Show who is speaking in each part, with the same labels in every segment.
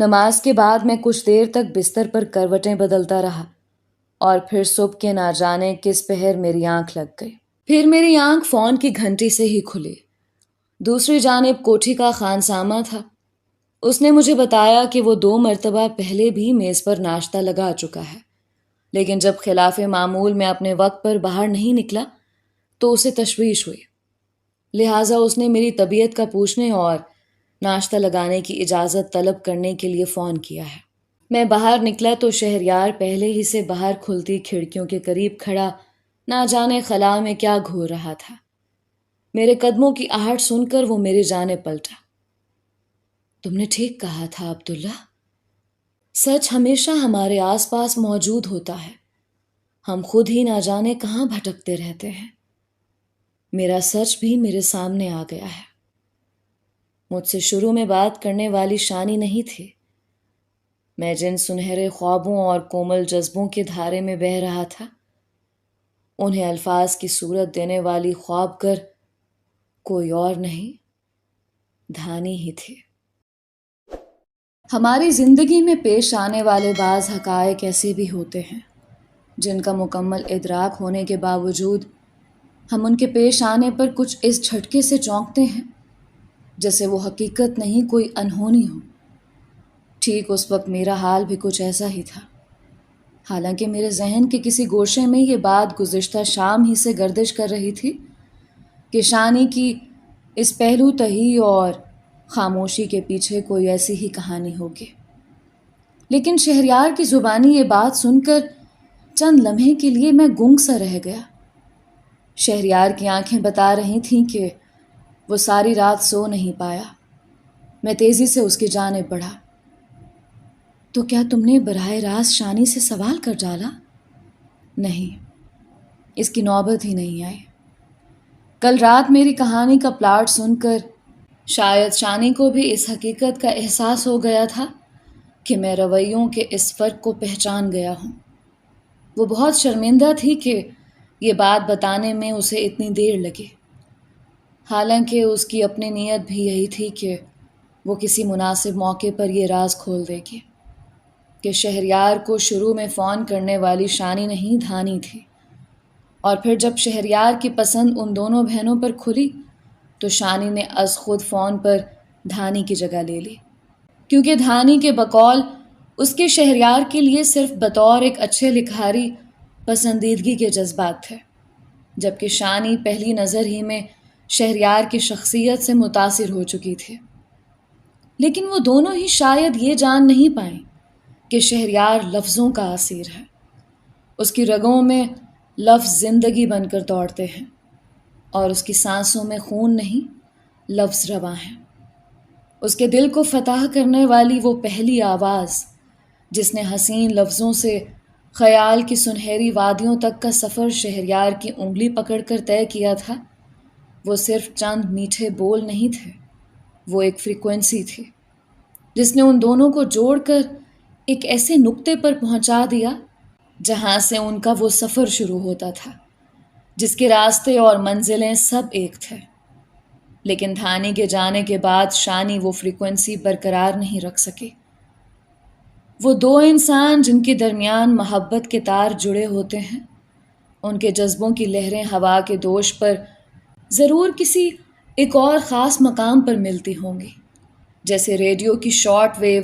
Speaker 1: نماز کے بعد میں کچھ دیر تک بستر پر کروٹیں بدلتا رہا اور پھر صبح کے نہ جانے کس پہر میری آنکھ لگ گئی۔ پھر میری آنکھ فون کی گھنٹی سے ہی کھلی۔ دوسری جانب کوٹھی کا خانسامہ تھا۔ اس نے مجھے بتایا کہ وہ 2 مرتبہ پہلے بھی میز پر ناشتہ لگا چکا ہے، لیکن جب خلاف معمول میں اپنے وقت پر باہر نہیں نکلا تو اسے تشویش ہوئی، لہٰذا اس نے میری طبیعت کا پوچھنے اور ناشتہ لگانے کی اجازت طلب کرنے کے لیے فون کیا ہے۔ میں باہر نکلا تو شہریار پہلے ہی سے باہر کھلتی کھڑکیوں کے قریب کھڑا نہ جانے خلا میں کیا گھور رہا تھا۔ میرے قدموں کی آہٹ سن کر وہ میری جانب پلٹا۔ تم نے ٹھیک کہا تھا عبداللہ، سچ ہمیشہ ہمارے آس پاس موجود ہوتا ہے، ہم خود ہی نہ جانے کہاں بھٹکتے رہتے ہیں۔ میرا سچ بھی میرے سامنے آ گیا ہے۔ مجھ سے شروع میں بات کرنے والی شانی نہیں تھی۔ میں جن سنہرے خوابوں اور کومل جذبوں کے دھارے میں بہہ رہا تھا، انہیں الفاظ کی صورت دینے والی خواب گر کوئی اور نہیں، دھانی ہی تھی۔ ہماری زندگی میں پیش آنے والے بعض حقائق ایسے بھی ہوتے ہیں جن کا مکمل ادراک ہونے کے باوجود ہم ان کے پیش آنے پر کچھ اس جھٹکے سے چونکتے ہیں جیسے وہ حقیقت نہیں کوئی انہونی ہو۔ ٹھیک اس وقت میرا حال بھی کچھ ایسا ہی تھا۔ حالانکہ میرے ذہن کے کسی گوشے میں یہ بات گزشتہ شام ہی سے گردش کر رہی تھی کہ شانی کی اس پہلو تہی اور خاموشی کے پیچھے کوئی ایسی ہی کہانی ہوگی، لیکن شہریار کی زبانی یہ بات سن کر چند لمحے کے لیے میں گنگ سا رہ گیا۔ شہریار کی آنکھیں بتا رہی تھیں کہ وہ ساری رات سو نہیں پایا۔ میں تیزی سے اس کی جانب بڑھا۔ تو کیا تم نے براہ راست شانی سے سوال کر ڈالا؟ نہیں، اس کی نوبت ہی نہیں آئی۔ کل رات میری کہانی کا پلاٹ سن کر شاید شانی کو بھی اس حقیقت کا احساس ہو گیا تھا کہ میں رویوں کے اس فرق کو پہچان گیا ہوں۔ وہ بہت شرمندہ تھی کہ یہ بات بتانے میں اسے اتنی دیر لگی، حالانکہ اس کی اپنی نیت بھی یہی تھی کہ وہ کسی مناسب موقع پر یہ راز کھول دے گی کہ شہریار کو شروع میں فون کرنے والی شانی نہیں دھانی تھی، اور پھر جب شہریار کی پسند ان دونوں بہنوں پر کھلی تو شانی نے از خود فون پر دھانی کی جگہ لے لی، کیونکہ دھانی کے بقول اس کے شہریار کے لیے صرف بطور ایک اچھے لکھاری پسندیدگی کے جذبات تھے، جبکہ شانی پہلی نظر ہی میں شہریار کی شخصیت سے متاثر ہو چکی تھی۔ لیکن وہ دونوں ہی شاید یہ جان نہیں پائیں کہ شہریار لفظوں کا اسیر ہے۔ اس کی رگوں میں لفظ زندگی بن کر دوڑتے ہیں اور اس کی سانسوں میں خون نہیں، لفظ رواں ہیں۔ اس کے دل کو فتح کرنے والی وہ پہلی آواز جس نے حسین لفظوں سے خیال کی سنہری وادیوں تک کا سفر شہریار کی انگلی پکڑ کر طے کیا تھا، وہ صرف چند میٹھے بول نہیں تھے، وہ ایک فریکوینسی تھی جس نے ان دونوں کو جوڑ کر ایک ایسے نقطے پر پہنچا دیا جہاں سے ان کا وہ سفر شروع ہوتا تھا، جس کے راستے اور منزلیں سب ایک تھے۔ لیکن دھانی کے جانے کے بعد شانی وہ فریکوینسی برقرار نہیں رکھ سکی۔ وہ 2 انسان جن کے درمیان محبت کے تار جڑے ہوتے ہیں، ان کے جذبوں کی لہریں ہوا کے دوش پر ضرور کسی ایک اور خاص مقام پر ملتی ہوں گی، جیسے ریڈیو کی شارٹ ویو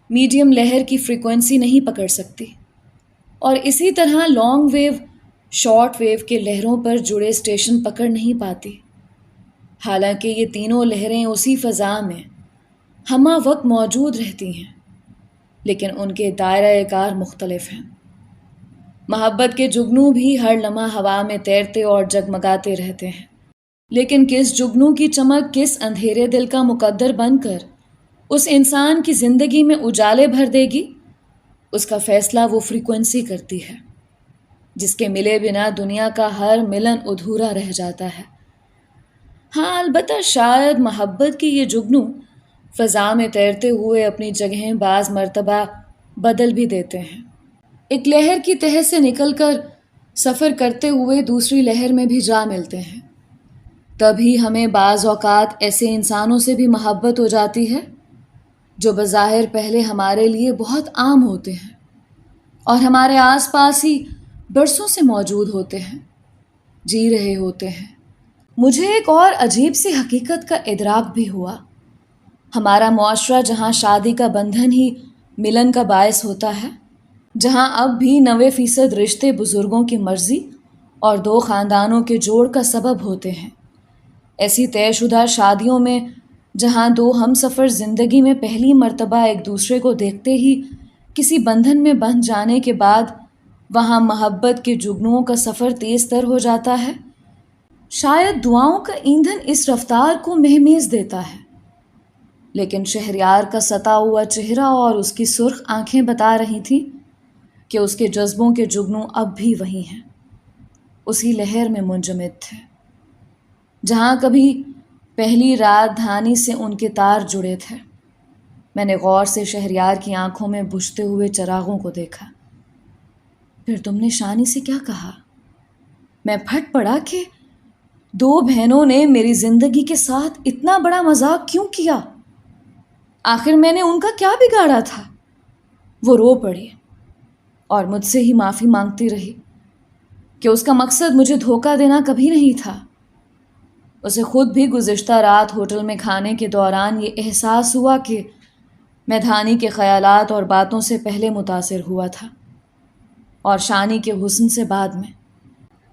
Speaker 1: میڈیم لہر کی فریکوینسی نہیں پکڑ سکتی، اور اسی طرح لانگ ویو شارٹ ویو کے لہروں پر جڑے اسٹیشن پکڑ نہیں پاتی۔ حالانکہ یہ تینوں لہریں اسی فضا میں ہمہ وقت موجود رہتی ہیں، لیکن ان کے دائرۂ کار مختلف ہیں۔ محبت کے جگنو بھی ہر لمحہ ہوا میں تیرتے اور جگمگاتے رہتے ہیں، لیکن کس جگنو کی چمک کس اندھیرے دل کا مقدر بن کر اس انسان کی زندگی میں اجالے بھر دے گی، اس کا فیصلہ وہ فریکوینسی کرتی ہے جس کے ملے بنا دنیا کا ہر ملن ادھورا رہ جاتا ہے۔ ہاں، البتہ شاید محبت کی یہ جگنو فضا میں تیرتے ہوئے اپنی جگہیں بعض مرتبہ بدل بھی دیتے ہیں، ایک لہر کی تہہ سے نکل کر سفر کرتے ہوئے دوسری لہر میں بھی جا ملتے ہیں۔ تبھی ہمیں بعض اوقات ایسے انسانوں سے بھی محبت ہو جاتی ہے جو بظاہر پہلے ہمارے لیے بہت عام ہوتے ہیں اور ہمارے آس پاس ہی برسوں سے موجود ہوتے ہیں، جی رہے ہوتے ہیں۔ مجھے ایک اور عجیب سی حقیقت کا ادراک بھی ہوا۔ ہمارا معاشرہ جہاں شادی کا بندھن ہی ملن کا باعث ہوتا ہے، جہاں اب بھی 90% رشتے بزرگوں کی مرضی اور دو خاندانوں کے جوڑ کا سبب ہوتے ہیں، ایسی طے شدہ شادیوں میں جہاں دو ہم سفر زندگی میں پہلی مرتبہ ایک دوسرے کو دیکھتے ہی کسی بندھن میں بندھ جانے کے بعد وہاں محبت کے جگنوؤں کا سفر تیز تر ہو جاتا ہے، شاید دعاؤں کا ایندھن اس رفتار کو مہمیز دیتا ہے۔ لیکن شہریار کا ستا ہوا چہرہ اور اس کی سرخ آنکھیں بتا رہی تھیں کہ اس کے جذبوں کے جگنو اب بھی وہی ہیں، اسی لہر میں منجمد تھے جہاں کبھی پہلی رات دھانی سے ان کے تار جڑے تھے۔ میں نے غور سے شہریار کی آنکھوں میں بجھتے ہوئے چراغوں کو دیکھا۔ پھر تم نے شانی سے کیا کہا؟ میں پھٹ پڑا کہ دو بہنوں نے میری زندگی کے ساتھ اتنا بڑا مذاق کیوں کیا؟ آخر میں نے ان کا کیا بگاڑا تھا؟ وہ رو پڑی اور مجھ سے ہی معافی مانگتی رہی کہ اس کا مقصد مجھے دھوکہ دینا کبھی نہیں تھا۔ اسے خود بھی گزشتہ رات ہوٹل میں کھانے کے دوران یہ احساس ہوا کہ میں دھانی کے خیالات اور باتوں سے پہلے متاثر ہوا تھا اور شانی کے حسن سے بعد میں،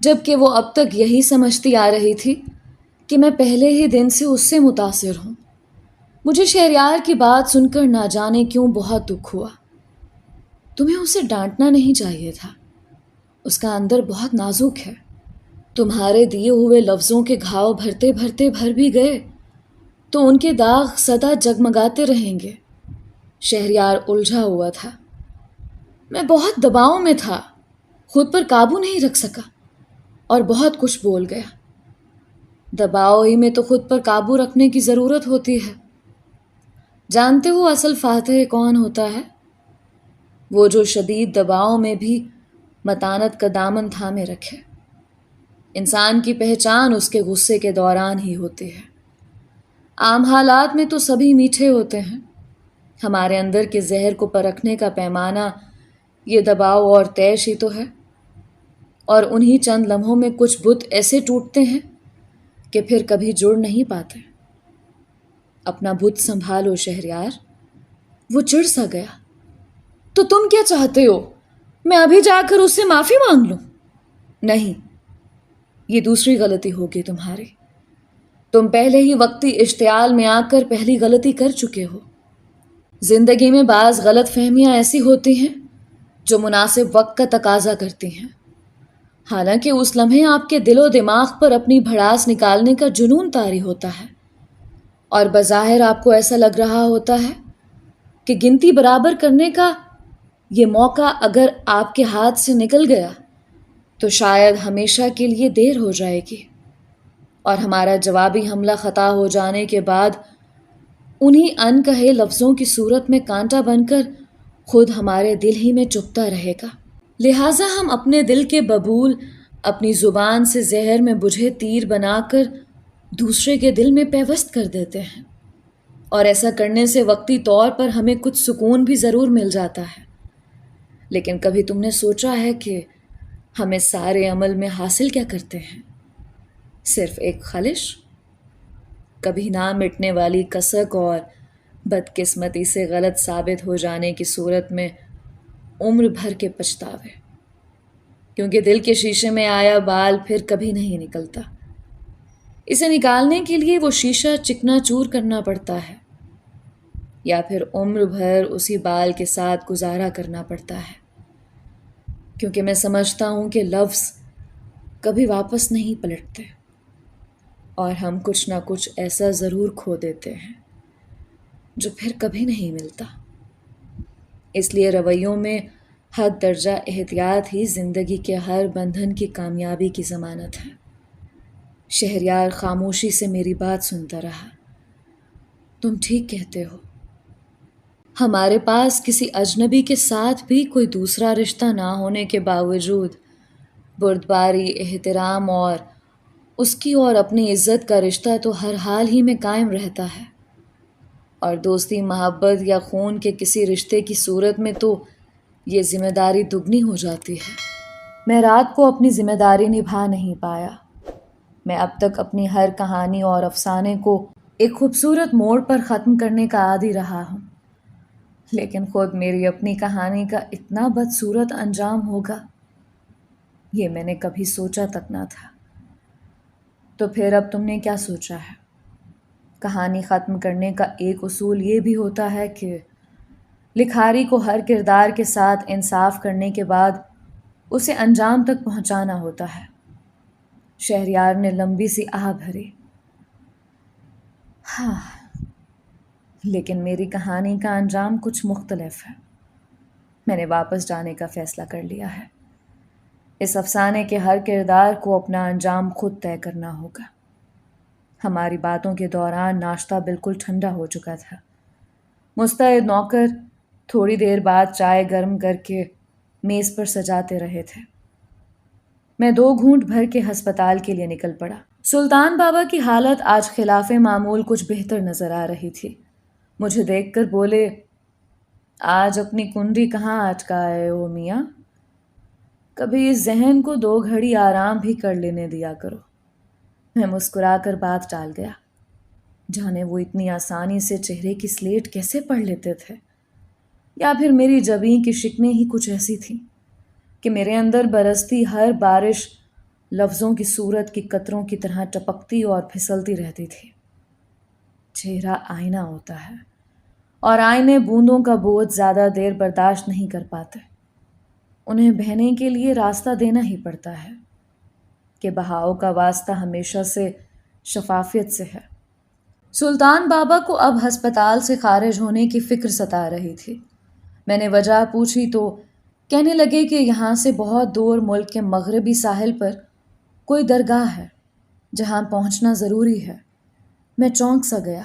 Speaker 1: جبکہ وہ اب تک یہی سمجھتی آ رہی تھی کہ میں پہلے ہی دن سے اس سے متاثر ہوں۔ مجھے شہریار کی بات سن کر نہ جانے کیوں بہت دکھ ہوا۔ تمہیں اسے ڈانٹنا نہیں چاہیے تھا، اس کا اندر بہت نازک ہے۔ تمہارے دیے ہوئے لفظوں کے گھاؤ بھرتے بھرتے بھر بھی گئے تو ان کے داغ سدا جگمگاتے رہیں گے۔ شہریار الجھا ہوا تھا۔ میں بہت دباؤ میں تھا، خود پر قابو نہیں رکھ سکا اور بہت کچھ بول گیا۔ دباؤ ہی میں تو خود پر قابو رکھنے کی ضرورت ہوتی ہے۔ جانتے ہو اصل فاتح کون ہوتا ہے؟ وہ جو شدید دباؤ میں بھی متانت کا دامن تھامے رکھے۔ انسان کی پہچان اس کے غصے کے دوران ہی ہوتی ہے۔ عام حالات میں تو سبھی میٹھے ہوتے ہیں، ہمارے اندر کے زہر کو پرکھنے کا پیمانہ یہ دباؤ اور طیش ہی تو ہے، اور انہی چند لمحوں میں کچھ بت ایسے ٹوٹتے ہیں کہ پھر کبھی جڑ نہیں پاتے۔ اپنا بت سنبھالو شہریار۔ وہ چڑ سا گیا۔ تو تم کیا چاہتے ہو؟ میں ابھی جا کر اس سے معافی مانگ لوں؟ نہیں، یہ دوسری غلطی ہوگی تمہاری۔ تم پہلے ہی وقتی اشتعال میں آ کر پہلی غلطی کر چکے ہو۔ زندگی میں بعض غلط فہمیاں ایسی ہوتی ہیں جو مناسب وقت کا تقاضا کرتی ہیں، حالانکہ اس لمحے آپ کے دل و دماغ پر اپنی بھڑاس نکالنے کا جنون طاری ہوتا ہے، اور بظاہر آپ کو ایسا لگ رہا ہوتا ہے کہ گنتی برابر کرنے کا یہ موقع اگر آپ کے ہاتھ سے نکل گیا تو شاید ہمیشہ کے لیے دیر ہو جائے گی، اور ہمارا جوابی حملہ خطا ہو جانے کے بعد انہی ان کہے لفظوں کی صورت میں کانٹا بن کر خود ہمارے دل ہی میں چبھتا رہے گا۔ لہٰذا ہم اپنے دل کے ببول اپنی زبان سے زہر میں بجھے تیر بنا کر دوسرے کے دل میں پیوست کر دیتے ہیں، اور ایسا کرنے سے وقتی طور پر ہمیں کچھ سکون بھی ضرور مل جاتا ہے، لیکن کبھی تم نے سوچا ہے کہ ہم اس سارے عمل میں حاصل کیا کرتے ہیں؟ صرف ایک خلش، کبھی نہ مٹنے والی کسک اور بدقسمتی سے غلط ثابت ہو جانے کی صورت میں عمر بھر کے پچھتاوے، کیونکہ دل کے شیشے میں آیا بال پھر کبھی نہیں نکلتا۔ اسے نکالنے کے لیے وہ شیشہ چکنا چور کرنا پڑتا ہے، یا پھر عمر بھر اسی بال کے ساتھ گزارا کرنا پڑتا ہے، کیونکہ میں سمجھتا ہوں کہ لفظ کبھی واپس نہیں پلٹتے، اور ہم کچھ نہ کچھ ایسا ضرور کھو دیتے ہیں جو پھر کبھی نہیں ملتا۔ اس لیے رویوں میں حد درجہ احتیاط ہی زندگی کے ہر بندھن کی کامیابی کی ضمانت ہے۔ شہریار خاموشی سے میری بات سنتا رہا۔ تم ٹھیک کہتے ہو، ہمارے پاس کسی اجنبی کے ساتھ بھی کوئی دوسرا رشتہ نہ ہونے کے باوجود بردباری، احترام اور اس کی اور اپنی عزت کا رشتہ تو ہر حال ہی میں قائم رہتا ہے، اور دوستی محبت یا خون کے کسی رشتے کی صورت میں تو یہ ذمہ داری دگنی ہو جاتی ہے۔ میں رات کو اپنی ذمہ داری نبھا نہیں پایا۔ میں اب تک اپنی ہر کہانی اور افسانے کو ایک خوبصورت موڑ پر ختم کرنے کا عادی رہا ہوں، لیکن خود میری اپنی کہانی کا اتنا بدصورت انجام ہوگا یہ میں نے کبھی سوچا تک نہ تھا۔ تو پھر اب تم نے کیا سوچا ہے؟ کہانی ختم کرنے کا ایک اصول یہ بھی ہوتا ہے کہ لکھاری کو ہر کردار کے ساتھ انصاف کرنے کے بعد اسے انجام تک پہنچانا ہوتا ہے۔ شہریار نے لمبی سی آہ بھری۔ ہاں، لیکن میری کہانی کا انجام کچھ مختلف ہے۔ میں نے واپس جانے کا فیصلہ کر لیا ہے۔ اس افسانے کے ہر کردار کو اپنا انجام خود طے کرنا ہوگا۔ ہماری باتوں کے دوران ناشتہ بالکل ٹھنڈا ہو چکا تھا۔ مستعد نوکر تھوڑی دیر بعد چائے گرم کر کے میز پر سجاتے رہے تھے۔ میں 2 گھونٹ بھر کے ہسپتال کے لیے نکل پڑا۔ سلطان بابا کی حالت آج خلاف معمول کچھ بہتر نظر آ رہی تھی۔ مجھے دیکھ کر بولے، آج اپنی کنڈی کہاں اٹکائے ہو میاں؟ کبھی اس ذہن کو 2 گھڑی آرام بھی کر لینے دیا کرو۔ میں مسکرا کر بات ٹال گیا۔ جانے وہ اتنی آسانی سے چہرے کی سلیٹ کیسے پڑھ لیتے تھے، یا پھر میری جبیں کی شکنیں ہی کچھ ایسی تھیں کہ میرے اندر برستی ہر بارش لفظوں کی صورت کی قطروں کی طرح ٹپکتی اور پھسلتی رہتی تھی۔ چہرہ آئینہ ہوتا ہے اور آئینے بوندوں کا بوجھ زیادہ دیر برداشت نہیں کر پاتے۔ انہیں بہنے کے لیے راستہ دینا ہی پڑتا ہے کہ بہاؤ کا واسطہ ہمیشہ سے شفافیت سے ہے۔ سلطان بابا کو اب ہسپتال سے خارج ہونے کی فکر ستا رہی تھی۔ میں نے وجہ پوچھی تو کہنے لگے کہ یہاں سے بہت دور ملک کے مغربی ساحل پر کوئی درگاہ ہے جہاں پہنچنا ضروری ہے۔ میں چونک سا گیا۔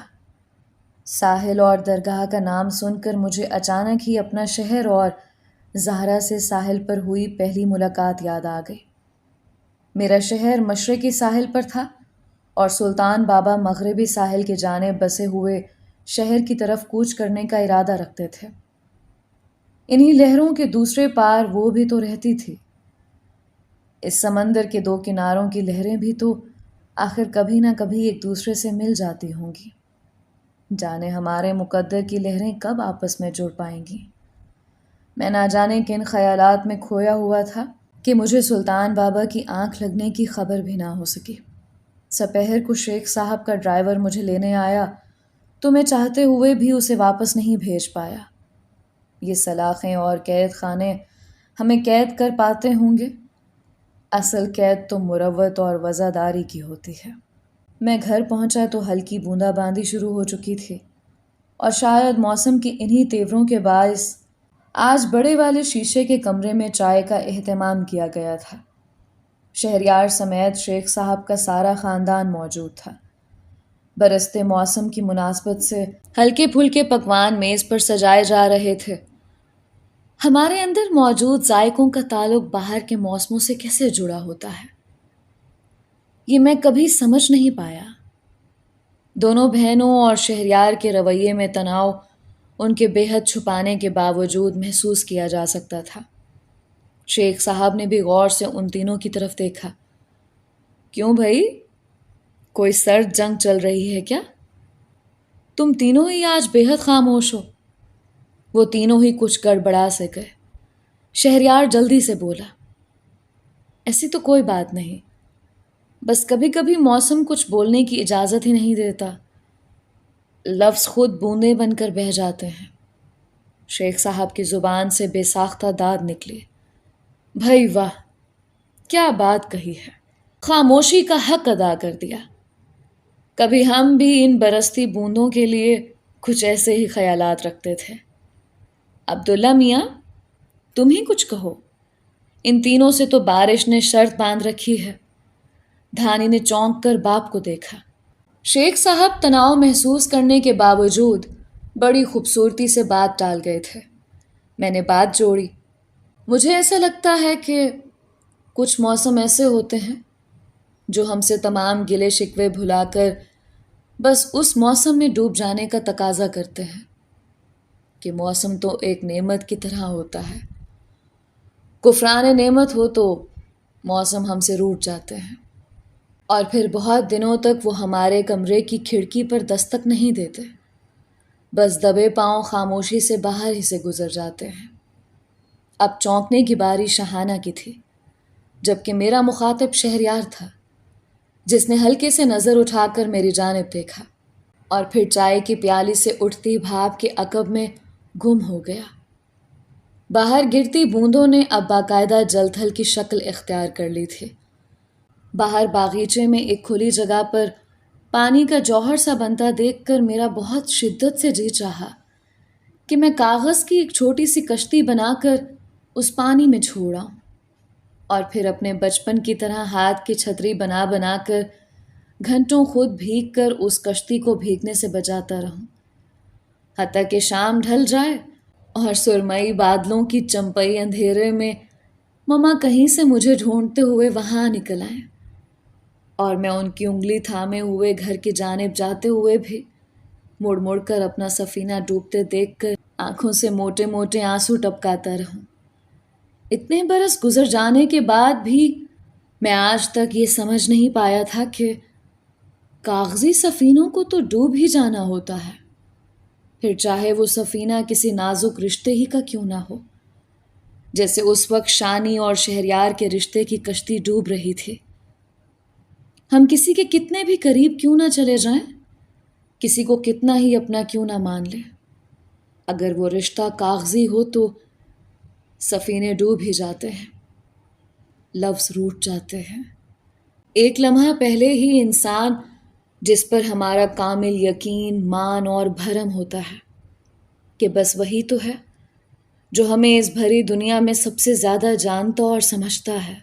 Speaker 1: ساحل اور درگاہ کا نام سن کر مجھے اچانک ہی اپنا شہر اور زہرا سے ساحل پر ہوئی پہلی ملاقات یاد آ گئی۔ میرا شہر مشرقی ساحل پر تھا اور سلطان بابا مغربی ساحل کی جانب بسے ہوئے شہر کی طرف کوچ کرنے کا ارادہ رکھتے تھے۔ انہی لہروں کے دوسرے پار وہ بھی تو رہتی تھی۔ اس سمندر کے 2 کناروں کی لہریں بھی تو آخر کبھی نہ کبھی ایک دوسرے سے مل جاتی ہوں گی۔ جانے ہمارے مقدر کی لہریں کب آپس میں جڑ پائیں گی۔ میں نہ جانے کن خیالات میں کھویا ہوا تھا کہ مجھے سلطان بابا کی آنکھ لگنے کی خبر بھی نہ ہو سکی۔ سپہر کو شیخ صاحب کا ڈرائیور مجھے لینے آیا تو میں چاہتے ہوئے بھی اسے واپس نہیں بھیج پایا۔ یہ سلاخیں اور قید خانے ہمیں قید کر پاتے ہوں گے، اصل قید تو مروت اور وزاداری کی ہوتی ہے۔ میں گھر پہنچا تو ہلکی بوندا باندی شروع ہو چکی تھی اور شاید موسم کی انہی تیوروں کے باعث آج بڑے والے شیشے کے کمرے میں چائے کا اہتمام کیا گیا تھا۔ شہریار سمیت شیخ صاحب کا سارا خاندان موجود تھا۔ برستے موسم کی مناسبت سے ہلکے پھلکے پکوان میز پر سجائے جا رہے تھے۔ ہمارے اندر موجود ذائقوں کا تعلق باہر کے موسموں سے کیسے جڑا ہوتا ہے، یہ میں کبھی سمجھ نہیں پایا۔ دونوں بہنوں اور شہریار کے رویے میں تناؤ ان کے بے حد چھپانے کے باوجود محسوس کیا جا سکتا تھا۔ شیخ صاحب نے بھی غور سے ان تینوں کی طرف دیکھا۔ کیوں بھائی، کوئی سرد جنگ چل رہی ہے کیا؟ تم تینوں ہی آج بے حد خاموش ہو۔ وہ تینوں ہی کچھ گڑبڑا سے گئے۔ شہریار جلدی سے بولا، ایسی تو کوئی بات نہیں، بس کبھی کبھی موسم کچھ بولنے کی اجازت ہی نہیں دیتا، لفظ خود بوندیں بن کر بہہ جاتے ہیں۔ شیخ صاحب کی زبان سے بے ساختہ داد نکلی۔ بھائی واہ، کیا بات کہی ہے، خاموشی کا حق ادا کر دیا۔ کبھی ہم بھی ان برستی بوندوں کے لیے کچھ ایسے ہی خیالات رکھتے تھے۔ عبداللہ میاں، تم ہی کچھ کہو، ان تینوں سے تو بارش نے شرط باندھ رکھی ہے۔ دھانی نے چونک کر باپ کو دیکھا۔ شیخ صاحب تناؤ محسوس کرنے کے باوجود بڑی خوبصورتی سے بات ٹال گئے تھے۔ میں نے بات جوڑی، مجھے ایسا لگتا ہے کہ کچھ موسم ایسے ہوتے ہیں جو ہم سے تمام گلے شکوے بھلا کر بس اس موسم میں ڈوب جانے کا تقاضا کرتے ہیں کہ موسم تو ایک نعمت کی طرح ہوتا ہے، کفران نعمت ہو تو موسم ہم سے روٹھ جاتے ہیں، اور پھر بہت دنوں تک وہ ہمارے کمرے کی کھڑکی پر دستک نہیں دیتے، بس دبے پاؤں خاموشی سے باہر ہی سے گزر جاتے ہیں۔ اب چونکنے کی باری شاہانہ کی تھی، جبکہ میرا مخاطب شہریار تھا، جس نے ہلکے سے نظر اٹھا کر میری جانب دیکھا اور پھر چائے کی پیالی سے اٹھتی بھاپ کے عقب میں گم ہو گیا۔ باہر گرتی بوندوں نے اب باقاعدہ جل تھل کی شکل اختیار کر لی تھی۔ باہر باغیچے میں ایک کھلی جگہ پر پانی کا جوہر سا بنتا دیکھ کر میرا بہت شدت سے جی چاہا کہ میں کاغذ کی ایک چھوٹی سی کشتی بنا کر اس پانی میں چھوڑاؤں اور پھر اپنے بچپن کی طرح ہاتھ کی چھتری بنا بنا کر گھنٹوں خود بھیگ کر اس کشتی کو بھیگنے سے بچاتا رہوں، حتیٰ کہ شام ڈھل جائے اور سرمئی بادلوں کی چمپئی اندھیرے میں مما کہیں سے مجھے ڈھونڈتے ہوئے وہاں نکل آئیں، اور میں ان کی انگلی تھامے ہوئے گھر کی جانب جاتے ہوئے بھی مڑ مڑ کر اپنا سفینہ ڈوبتے دیکھ کر آنکھوں سے موٹے موٹے آنسو ٹپکاتا رہوں۔ اتنے برس گزر جانے کے بعد بھی میں آج تک یہ سمجھ نہیں پایا تھا کہ کاغذی سفینوں کو تو ڈوب ہی جانا ہوتا ہے، پھر چاہے وہ سفینہ کسی نازک رشتے ہی کا کیوں نہ ہو، جیسے اس وقت شانی اور شہریار کے رشتے کی کشتی ڈوب رہی تھی۔ ہم کسی کے کتنے بھی قریب کیوں نہ چلے جائیں، کسی کو کتنا ہی اپنا کیوں نہ مان لیں، اگر وہ رشتہ کاغذی ہو تو سفینے ڈوب ہی جاتے ہیں، لفظ روٹھ جاتے ہیں۔ ایک لمحہ پہلے ہی انسان جس پر ہمارا کامل یقین، مان اور بھرم ہوتا ہے کہ بس وہی تو ہے جو ہمیں اس بھری دنیا میں سب سے زیادہ جانتا اور سمجھتا ہے،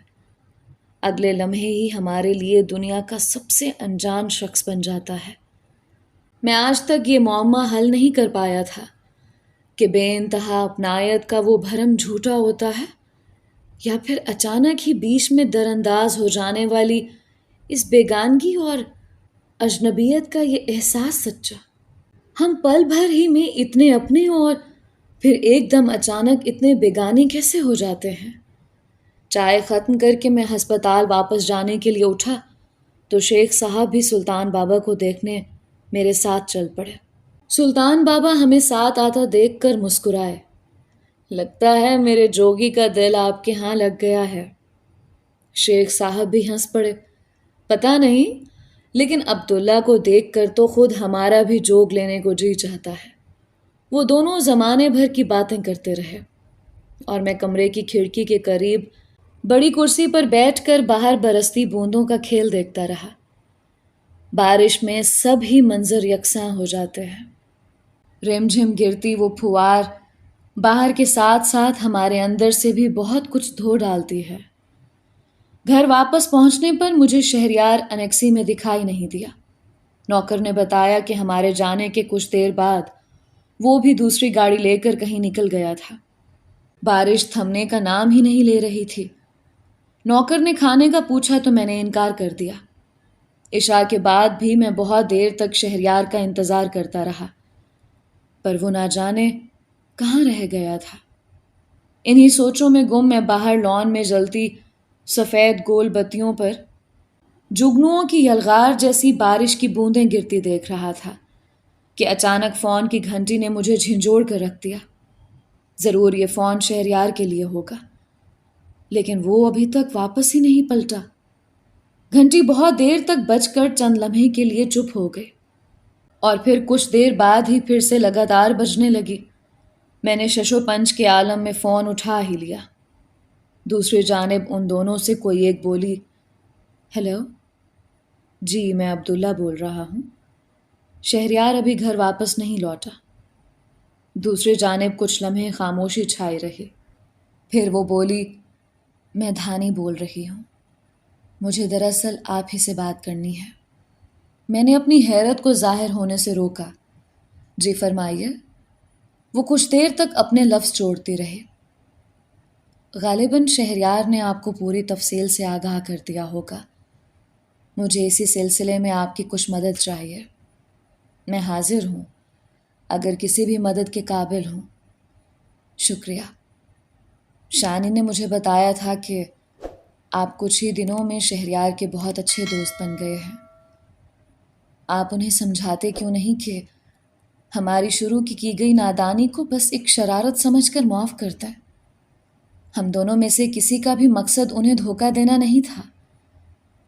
Speaker 1: اگلے لمحے ہی ہمارے لیے دنیا کا سب سے انجان شخص بن جاتا ہے۔ میں آج تک یہ معمہ حل نہیں کر پایا تھا کہ بے انتہا اپنائیت کا وہ بھرم جھوٹا ہوتا ہے یا پھر اچانک ہی بیچ میں در انداز ہو جانے والی اس بیگانگی اور اجنبیت کا یہ احساس سچا۔ ہم پل بھر ہی میں اتنے اپنے اور پھر ایک دم اچانک اتنے بیگانے کیسے ہو جاتے ہیں؟ چائے ختم کر کے میں ہسپتال واپس جانے کے لیے اٹھا تو شیخ صاحب بھی سلطان بابا کو دیکھنے میرے ساتھ چل پڑے۔ سلطان بابا ہمیں ساتھ آتا دیکھ کر مسکرائے۔ لگتا ہے میرے جوگی کا دل آپ کے ہاں لگ گیا ہے۔ شیخ صاحب بھی ہنس پڑے۔ پتہ نہیں، لیکن عبداللہ کو دیکھ کر تو خود ہمارا بھی جوگ لینے کو جی چاہتا ہے۔ وہ دونوں زمانے بھر کی باتیں کرتے رہے اور میں کمرے کی کھڑکی کے قریب بڑی کرسی پر بیٹھ کر باہر برستی بوندوں کا کھیل دیکھتا رہا۔ بارش میں سب ہی منظر یکساں ہو جاتے ہیں۔ رم جھم گرتی وہ پھوار باہر کے ساتھ ساتھ ہمارے اندر سے بھی بہت کچھ دھو ڈالتی ہے۔ گھر واپس پہنچنے پر مجھے شہریار انیکسی میں دکھائی نہیں دیا۔ نوکر نے بتایا کہ ہمارے جانے کے کچھ دیر بعد وہ بھی دوسری گاڑی لے کر کہیں نکل گیا تھا۔ بارش تھمنے کا نام ہی نہیں لے رہی تھی۔ نوکر نے کھانے کا پوچھا تو میں نے انکار کر دیا۔ عشاء کے بعد بھی میں بہت دیر تک شہریار کا انتظار کرتا رہا، پر وہ نہ جانے کہاں رہ گیا تھا۔ انہی سوچوں میں گم میں باہر لان میں جلتی سفید گول بتیوں پر جگنوؤں کی یلغار جیسی بارش کی بوندیں گرتی دیکھ رہا تھا کہ اچانک فون کی گھنٹی نے مجھے جھنجھوڑ کر رکھ دیا۔ ضرور یہ فون شہریار کے لیے ہوگا، لیکن وہ ابھی تک واپس ہی نہیں پلٹا۔ گھنٹی بہت دیر تک بج کر چند لمحے کے لیے چپ ہو گئی اور پھر کچھ دیر بعد ہی پھر سے لگاتار بجنے لگی۔ میں نے ششو پنج کے عالم میں فون اٹھا ہی لیا۔ دوسری جانب ان دونوں سے کوئی ایک بولی، ہیلو، جی میں عبداللہ بول رہا ہوں۔ شہریار ابھی گھر واپس نہیں لوٹا۔ دوسری جانب کچھ لمحے خاموشی چھائی رہی، پھر وہ بولی، میں دھانی بول رہی ہوں، مجھے دراصل آپ ہی سے بات کرنی ہے۔ میں نے اپنی حیرت کو ظاہر ہونے سے روکا۔ جی فرمائیے۔ وہ کچھ دیر تک اپنے لفظ جوڑتی رہی۔ غالباً شہریار نے آپ کو پوری تفصیل سے آگاہ کر دیا ہوگا۔ مجھے اسی سلسلے میں آپ کی کچھ مدد چاہیے۔ میں حاضر ہوں اگر کسی بھی مدد کے قابل ہوں. شکریہ. شانی نے مجھے بتایا تھا کہ آپ کچھ ہی دنوں میں شہریار کے بہت اچھے دوست بن گئے ہیں. آپ انہیں سمجھاتے کیوں نہیں کہ ہماری شروع کی گئی نادانی کو بس ایک شرارت سمجھ کر معاف کرتا ہے؟ ہم دونوں میں سے کسی کا بھی مقصد انہیں دھوکہ دینا نہیں تھا.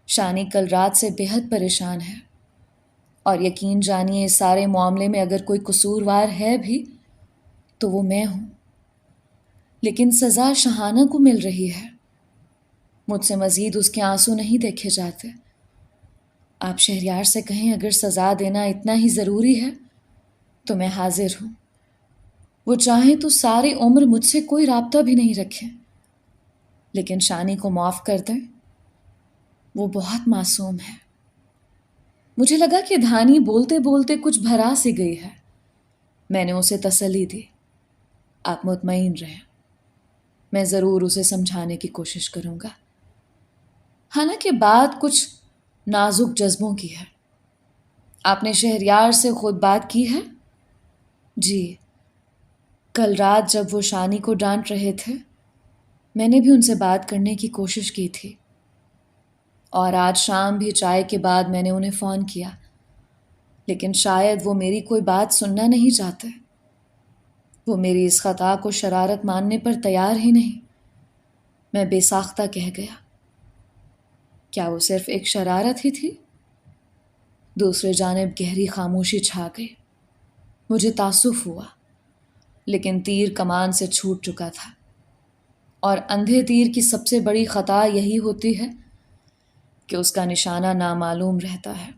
Speaker 1: شانی کل رات سے بے حد پریشان ہے اور یقین جانیے اس سارے معاملے میں اگر کوئی قصوروار ہے بھی تو وہ میں ہوں. لیکن سزا شہانہ کو مل رہی ہے. مجھ سے مزید اس کے آنسو نہیں دیکھے جاتے. آپ شہریار سے کہیں اگر سزا دینا اتنا ہی ضروری ہے تو میں حاضر ہوں. وہ چاہیں تو ساری عمر مجھ سے کوئی رابطہ بھی نہیں رکھیں لیکن شانی کو معاف کر دیں. وہ بہت معصوم ہے. مجھے لگا کہ دھانی بولتے بولتے کچھ بھرا سی گئی ہے. میں نے اسے تسلی دی. آپ مطمئن رہیں، میں ضرور اسے سمجھانے کی کوشش کروں گا. حالانکہ بات کچھ نازک جذبوں کی ہے. آپ نے شہریار سے خود بات کی ہے؟ جی، کل رات جب وہ شانی کو ڈانٹ رہے تھے میں نے بھی ان سے بات کرنے کی کوشش کی تھی اور آج شام بھی چائے کے بعد میں نے انہیں فون کیا لیکن شاید وہ میری کوئی بات سننا نہیں چاہتے. وہ میری اس خطا کو شرارت ماننے پر تیار ہی نہیں. میں بے ساختہ کہہ گیا. کیا وہ صرف ایک شرارت ہی تھی؟ دوسرے جانب گہری خاموشی چھا گئی. مجھے تعصف ہوا لیکن تیر کمان سے چھوٹ چکا تھا اور اندھے تیر کی سب سے بڑی خطا یہی ہوتی ہے کہ اس کا نشانہ نامعلوم رہتا ہے.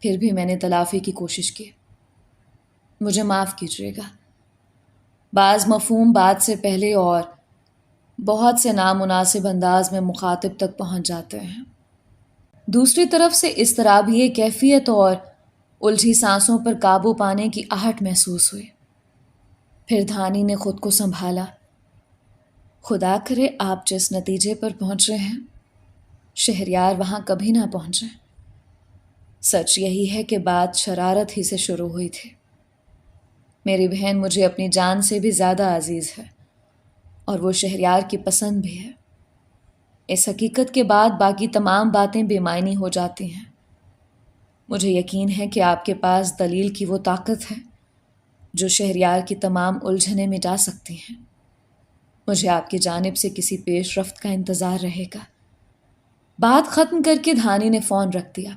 Speaker 1: پھر بھی میں نے تلافی کی کوشش کی. مجھے معاف کیجیے گا. بعض مفہوم بات سے پہلے اور بہت سے نامناسب انداز میں مخاطب تک پہنچ جاتے ہیں. دوسری طرف سے اضطرابی کیفیت اور الجھی سانسوں پر قابو پانے کی آہٹ محسوس ہوئی. پھر دھانی نے خود کو سنبھالا. خدا کرے آپ جس نتیجے پر پہنچ رہے ہیں شہریار وہاں کبھی نہ پہنچے. سچ یہی ہے کہ بات شرارت ہی سے شروع ہوئی تھی. میری بہن مجھے اپنی جان سے بھی زیادہ عزیز ہے اور وہ شہریار کی پسند بھی ہے. اس حقیقت کے بعد باقی تمام باتیں بے معنی ہو جاتی ہیں. مجھے یقین ہے کہ آپ کے پاس دلیل کی وہ طاقت ہے جو شہریار کی تمام الجھنیں مٹا سکتی ہیں. مجھے آپ کی جانب سے کسی پیش رفت کا انتظار رہے گا. بات ختم کر کے دھانی نے فون رکھ دیا.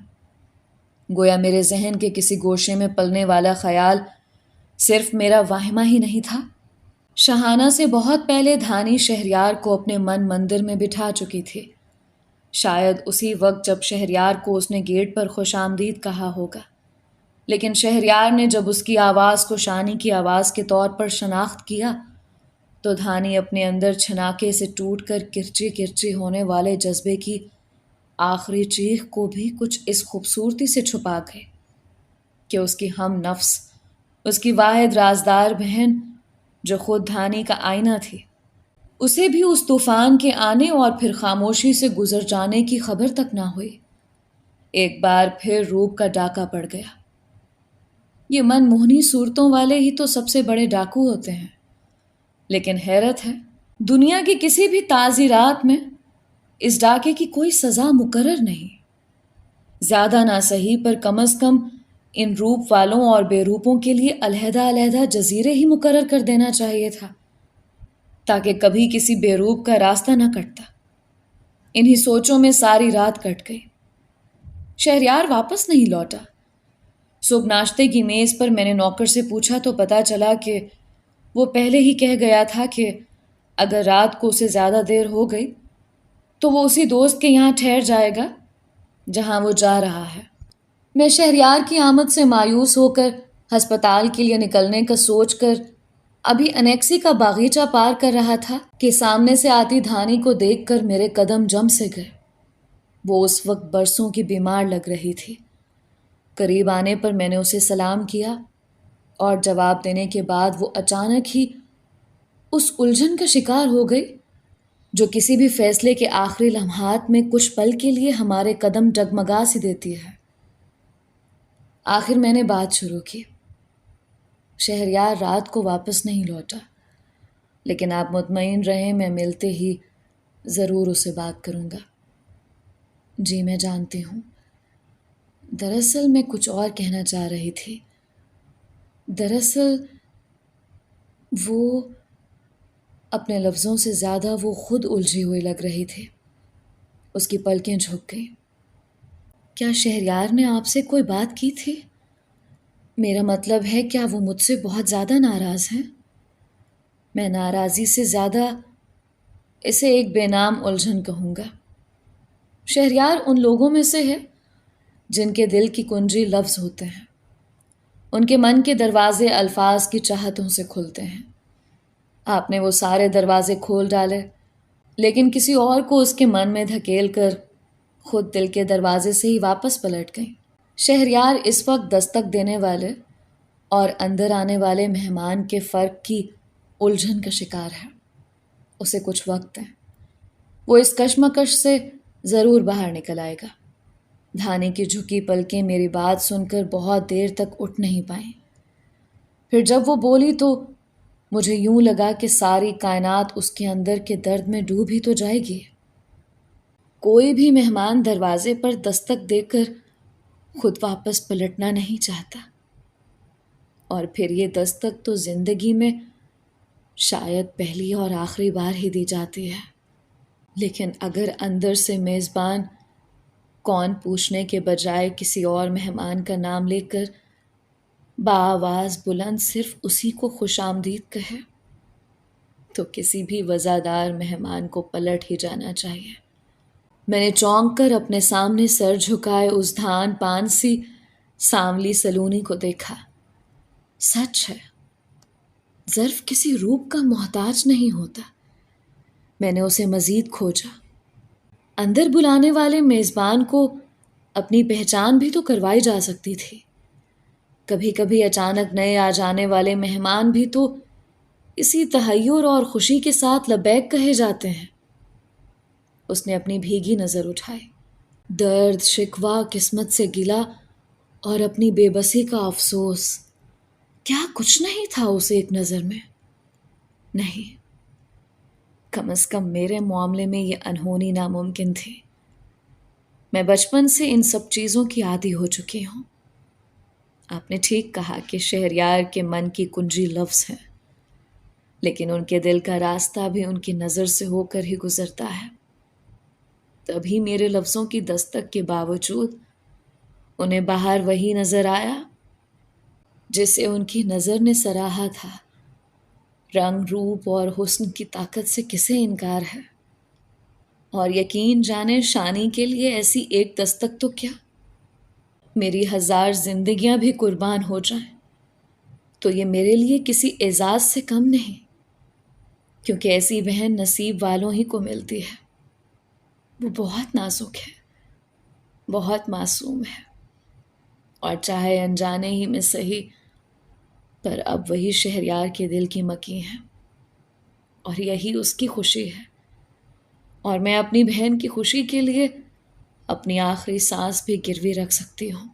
Speaker 1: گویا میرے ذہن کے کسی گوشے میں پلنے والا خیال صرف میرا واہمہ ہی نہیں تھا. شہانہ سے بہت پہلے دھانی شہریار کو اپنے من مندر میں بٹھا چکی تھی. شاید اسی وقت جب شہریار کو اس نے گیٹ پر خوش آمدید کہا ہوگا. لیکن شہریار نے جب اس کی آواز کو شانی کی آواز کے طور پر شناخت کیا تو دھانی اپنے اندر چھناکے سے ٹوٹ کر کرچی کرچی ہونے والے جذبے کی آخری چیخ کو بھی کچھ اس خوبصورتی سے چھپا گئے کہ اس کی ہم نفس، اس کی واحد رازدار بہن جو خود دھانی کا آئینہ تھی، اسے بھی اس طوفان کے آنے اور پھر خاموشی سے گزر جانے کی خبر تک نہ ہوئی. ایک بار پھر روپ کا ڈاکہ پڑ گیا. یہ من موہنی صورتوں والے ہی تو سب سے بڑے ڈاکو ہوتے ہیں. لیکن حیرت ہے دنیا کی کسی بھی تعزیرات میں اس ڈاکے کی کوئی سزا مقرر نہیں. زیادہ نہ صحیح پر کم از کم ان روپ والوں اور بے روپوں کے لیے علیحدہ علیحدہ جزیرے ہی مقرر کر دینا چاہیے تھا تاکہ کبھی کسی بے روپ کا راستہ نہ کٹتا. انہی سوچوں میں ساری رات کٹ گئی. شہریار واپس نہیں لوٹا. صبح ناشتے کی میز پر میں نے نوکر سے پوچھا تو پتا چلا کہ وہ پہلے ہی کہہ گیا تھا کہ اگر رات کو اسے زیادہ دیر ہو گئی تو وہ اسی دوست کے یہاں ٹھہر جائے گا جہاں وہ جا رہا ہے. میں شہریار کی آمد سے مایوس ہو کر ہسپتال کے لیے نکلنے کا سوچ کر ابھی انیکسی کا باغیچہ پار کر رہا تھا کہ سامنے سے آتی دھانی کو دیکھ کر میرے قدم جم سے گئے. وہ اس وقت برسوں کی بیمار لگ رہی تھی. قریب آنے پر میں نے اسے سلام کیا اور جواب دینے کے بعد وہ اچانک ہی اس الجھن کا شکار ہو گئی جو کسی بھی فیصلے کے آخری لمحات میں کچھ پل کے لیے ہمارے قدم ڈگمگا سی دیتی ہے. آخر میں نے بات شروع کی۔ شہریار رات کو واپس نہیں لوٹا، لیکن آپ مطمئن رہیں میں ملتے ہی ضرور اسے بات کروں گا۔ جی میں جانتی ہوں، دراصل میں کچھ اور کہنا چاہ رہی تھی۔ دراصل وہ اپنے لفظوں سے زیادہ وہ خود الجھی ہوئی لگ رہی تھی۔ اس کی پلکیں جھک گئیں۔ کیا شہریار نے آپ سے کوئی بات کی تھی؟ میرا مطلب ہے کیا وہ مجھ سے بہت زیادہ ناراض ہیں؟ میں ناراضی سے زیادہ اسے ایک بے نام الجھن کہوں گا۔ شہریار ان لوگوں میں سے ہے جن کے دل کی کنجی لفظ ہوتے ہیں۔ ان کے من کے دروازے الفاظ کی چاہتوں سے کھلتے ہیں۔ آپ نے وہ سارے دروازے کھول ڈالے، لیکن کسی اور کو اس کے من میں دھکیل کر خود دل کے دروازے سے ہی واپس پلٹ گئی۔ شہریار اس وقت دستک دینے والے اور اندر آنے والے مہمان کے فرق کی الجھن کا شکار ہے۔ اسے کچھ وقت ہے، وہ اس کشمکش سے ضرور باہر نکل آئے گا۔ دھانی کی جھکی پلکیں میری بات سن کر بہت دیر تک اٹھ نہیں پائیں۔ پھر جب وہ بولی تو مجھے یوں لگا کہ ساری کائنات اس کے اندر کے درد میں ڈوب ہی تو جائے گی۔ کوئی بھی مہمان دروازے پر دستک دے کر خود واپس پلٹنا نہیں چاہتا، اور پھر یہ دستک تو زندگی میں شاید پہلی اور آخری بار ہی دی جاتی ہے۔ لیکن اگر اندر سے میزبان کون پوچھنے کے بجائے کسی اور مہمان کا نام لے کر بآواز بلند صرف اسی کو خوش آمدید کہے، تو کسی بھی وزادار مہمان کو پلٹ ہی جانا چاہیے۔ میں نے چونک کر اپنے سامنے سر جھکائے اس دھان پان سی سانولی سلونی کو دیکھا۔ سچ ہے، ظرف کسی روپ کا محتاج نہیں ہوتا۔ میں نے اسے مزید کھوجا۔ اندر بلانے والے میزبان کو اپنی پہچان بھی تو کروائی جا سکتی تھی۔ کبھی کبھی اچانک نئے آ جانے والے مہمان بھی تو اسی تحیر اور خوشی کے ساتھ لبیک کہے جاتے ہیں۔ اس نے اپنی بھیگی نظر اٹھائی۔ درد، شکوہ، قسمت سے گلہ اور اپنی بے بسی کا افسوس، کیا کچھ نہیں تھا اس ایک نظر میں؟ نہیں، کم از کم میرے معاملے میں یہ انہونی ناممکن تھی۔ میں بچپن سے ان سب چیزوں کی عادی ہو چکی ہوں۔ آپ نے ٹھیک کہا کہ شہریار کے من کی کنجی لفظ ہیں، لیکن ان کے دل کا راستہ بھی ان کی نظر سے ہو کر ہی گزرتا ہے۔ تبھی میرے لفظوں کی دستک کے باوجود انہیں باہر وہی نظر آیا جسے ان کی نظر نے سراہا تھا۔ رنگ، روپ اور حسن کی طاقت سے کسے انکار ہے؟ اور یقین جانے شانی کے لیے ایسی ایک دستک تو کیا، میری 1000 زندگیاں بھی قربان ہو جائیں تو یہ میرے لیے کسی اعزاز سے کم نہیں، کیونکہ ایسی بہن نصیب والوں ہی کو ملتی ہے۔ وہ بہت نازک ہے، بہت معصوم ہے، اور چاہے انجانے ہی میں صحیح، پر اب وہی شہریار کے دل کی مکی ہے، اور یہی اس کی خوشی ہے، اور میں اپنی بہن کی خوشی کے لیے اپنی آخری سانس بھی گروی رکھ سکتی ہوں۔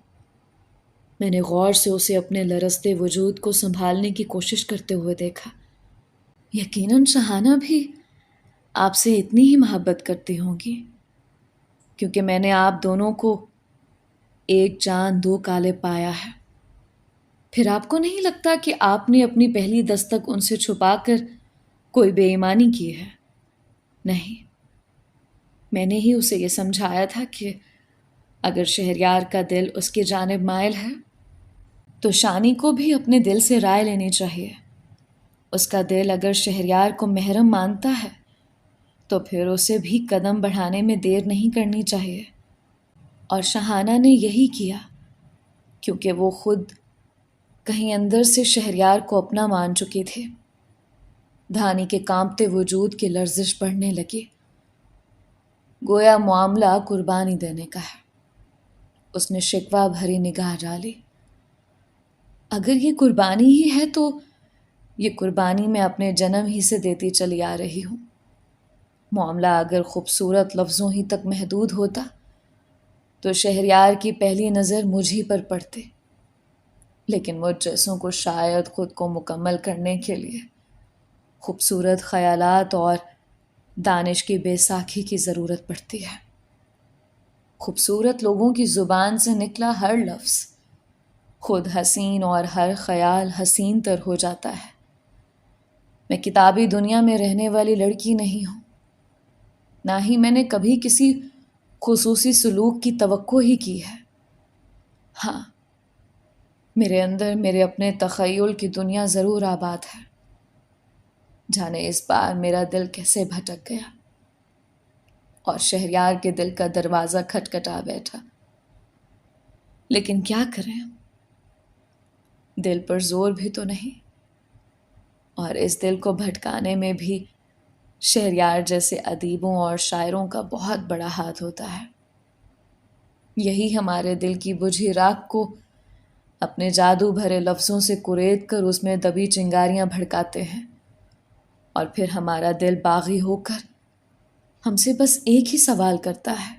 Speaker 1: میں نے غور سے اسے اپنے لرزتے وجود کو سنبھالنے کی کوشش کرتے ہوئے دیکھا۔ یقیناً شہانہ بھی آپ سے اتنی ہی محبت کرتی ہوں گی، کیونکہ میں نے آپ دونوں کو ایک جان دو کالے پایا ہے۔ پھر آپ کو نہیں لگتا کہ آپ نے اپنی پہلی دستک ان سے چھپا کر کوئی بے ایمانی کی ہے؟ نہیں، میں نے ہی اسے یہ سمجھایا تھا کہ اگر شہریار کا دل اس کی جانب مائل ہے تو شانی کو بھی اپنے دل سے رائے لینی چاہیے۔ اس کا دل اگر شہریار کو محرم مانتا ہے تو پھر اسے بھی قدم بڑھانے میں دیر نہیں کرنی چاہیے، اور شہانہ نے یہی کیا، کیونکہ وہ خود کہیں اندر سے شہریار کو اپنا مان چکی تھی۔ دھانی کے کانپتے وجود کی لرزش بڑھنے لگی، گویا معاملہ قربانی دینے کا ہے۔ اس نے شکوہ بھری نگاہ ڈالی۔ اگر یہ قربانی ہی ہے تو یہ قربانی میں اپنے جنم ہی سے دیتی چلی آ رہی ہوں۔ معاملہ اگر خوبصورت لفظوں ہی تک محدود ہوتا تو شہریار کی پہلی نظر مجھ ہی پر پڑتی، لیکن مجھ جیسوں کو شاید خود کو مکمل کرنے کے لیے خوبصورت خیالات اور دانش کی بے ساکھی کی ضرورت پڑتی ہے۔ خوبصورت لوگوں کی زبان سے نکلا ہر لفظ خود حسین اور ہر خیال حسین تر ہو جاتا ہے۔ میں کتابی دنیا میں رہنے والی لڑکی نہیں ہوں، نہ ہی میں نے کبھی کسی خصوصی سلوک کی توقع ہی کی ہے۔ ہاں، میرے اندر میرے اپنے تخیل کی دنیا ضرور آباد ہے۔ جانے اس بار میرا دل کیسے بھٹک گیا اور شہریار کے دل کا دروازہ کھٹکھٹا بیٹھا۔ لیکن کیا کریں، دل پر زور بھی تو نہیں، اور اس دل کو بھٹکانے میں بھی شہریار جیسے ادیبوں اور شاعروں کا بہت بڑا ہاتھ ہوتا ہے۔ یہی ہمارے دل کی بجھی راکھ کو اپنے جادو بھرے لفظوں سے کرید کر اس میں دبی چنگاریاں بھڑکاتے ہیں، اور پھر ہمارا دل باغی ہو کر ہم سے بس ایک ہی سوال کرتا ہے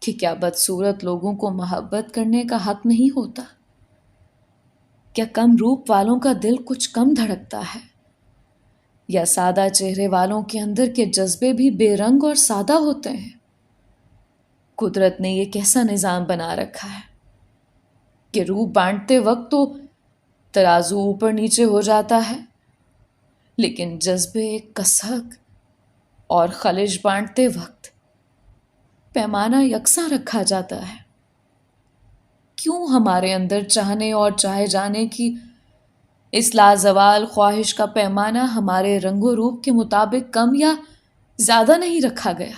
Speaker 1: کہ کیا بدصورت لوگوں کو محبت کرنے کا حق نہیں ہوتا؟ کیا کم روپ والوں کا دل کچھ کم دھڑکتا ہے؟ یا سادہ چہرے والوں کے اندر کے جذبے بھی بے رنگ اور سادہ ہوتے ہیں؟ قدرت نے یہ کیسا نظام بنا رکھا ہے کہ روپ بانٹتے وقت تو ترازو اوپر نیچے ہو جاتا ہے، لیکن جذبے، کسک اور خلش بانٹتے وقت پیمانہ یکساں رکھا جاتا ہے۔ کیوں ہمارے اندر چاہنے اور چاہے جانے کی اس لازوال خواہش کا پیمانہ ہمارے رنگ و روپ کے مطابق کم یا زیادہ نہیں رکھا گیا؟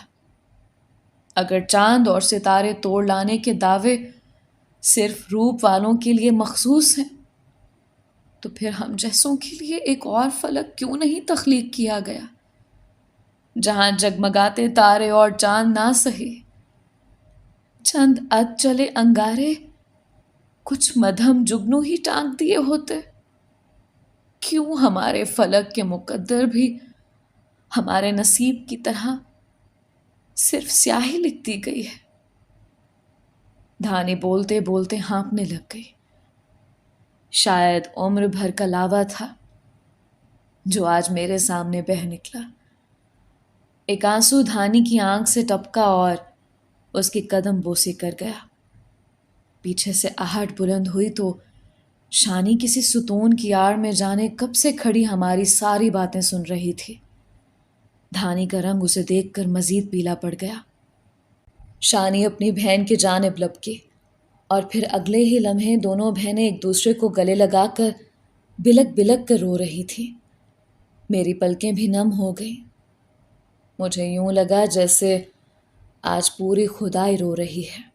Speaker 1: اگر چاند اور ستارے توڑ لانے کے دعوے صرف روپ والوں کے لیے مخصوص ہیں، تو پھر ہم جیسوں کے لیے ایک اور فلک کیوں نہیں تخلیق کیا گیا، جہاں جگمگاتے تارے اور چاند نہ سہی، چند چلے انگارے کچھ مدھم جگنو ہی ٹانک دیے ہوتے؟ کیوں ہمارے فلک کے مقدر بھی ہمارے نصیب کی طرح صرف سیاہی لکھتی گئی ہے؟ دھانی بولتے بولتے ہانپنے لگ گئی۔ شاید عمر بھر کا لاوا تھا جو آج میرے سامنے بہہ نکلا۔ ایک آنسو دھانی کی آنکھ سے ٹپکا اور اس کی قدم بوسی کر گیا۔ پیچھے سے آہٹ بلند ہوئی تو شانی کسی ستون کی آڑ میں جانے کب سے کھڑی ہماری ساری باتیں سن رہی تھی۔ دھانی کا رنگ اسے دیکھ کر مزید پیلا پڑ گیا۔ شانی اپنی بہن کی جانب لپکی اور پھر اگلے ہی لمحے دونوں بہنیں ایک دوسرے کو گلے لگا کر بلک بلک کر رو رہی تھی۔ میری پلکیں بھی نم ہو گئیں۔ مجھے یوں لگا جیسے آج پوری خدائی رو رہی ہے۔